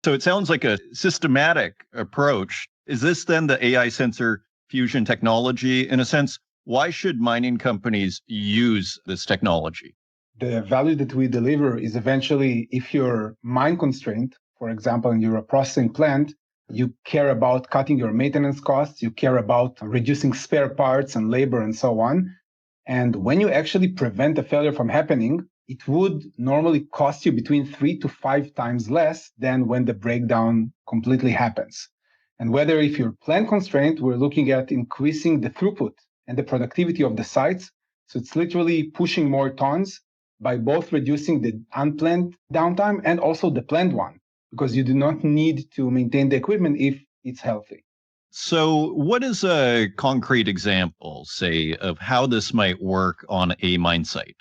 So it sounds like a systematic approach. Is this then the AI sensor fusion technology? In a sense, why should mining companies use this technology? The value that we deliver is eventually, if you're mine constrained, for example, and you're a processing plant, you care about cutting your maintenance costs, you care about reducing spare parts and labor and so on. And when you actually prevent a failure from happening, it would normally cost you between 3 to 5 times less than when the breakdown completely happens. And whether if you're plant constrained, we're looking at increasing the throughput and the productivity of the sites. So it's literally pushing more tons by both reducing the unplanned downtime and also the planned one, because you do not need to maintain the equipment if it's healthy. So, what is a concrete example, say, of how this might work on a mine site?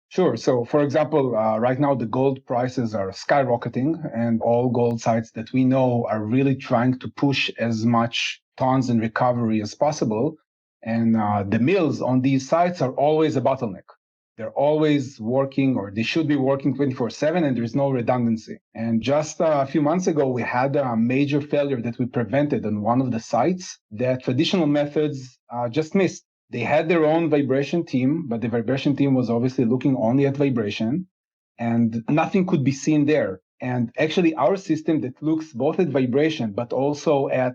Sure. So, for example, right now the gold prices are skyrocketing, and all gold sites that we know are really trying to push as much tons in recovery as possible. And the mills on these sites are always a bottleneck. They're always working, or they should be working 24/7, and there's no redundancy. And just a few months ago, we had a major failure that we prevented on one of the sites that traditional methods just missed. They had their own vibration team, but the vibration team was obviously looking only at vibration, and nothing could be seen there. And actually, our system that looks both at vibration, but also at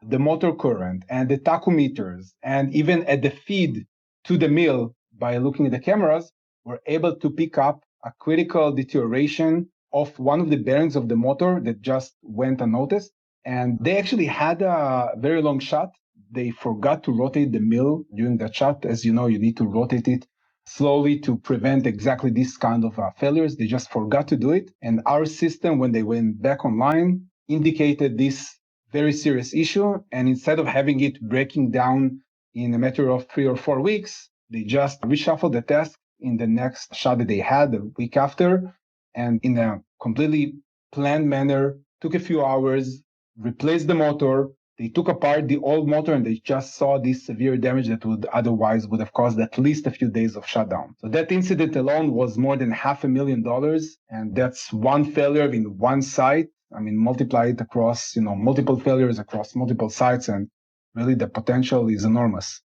the motor current and the tachometers, and even at the feed to the mill by looking at the cameras, we're able to pick up a critical deterioration of one of the bearings of the motor that just went unnoticed. And they actually had a very long shot. They forgot to rotate the mill during that shot. As you know, you need to rotate it slowly to prevent exactly this kind of failures. They just forgot to do it. And our system, when they went back online, indicated this very serious issue. And instead of having it breaking down in a matter of 3 or 4 weeks, they just reshuffled the task in the next shot that they had the week after. And in a completely planned manner, took a few hours, replaced the motor. They took apart the old motor and they just saw this severe damage that would have caused at least a few days of shutdown. So that incident alone was more than $500,000. And that's one failure in one site. I mean, multiply it across, multiple failures across multiple sites. And really the potential is enormous.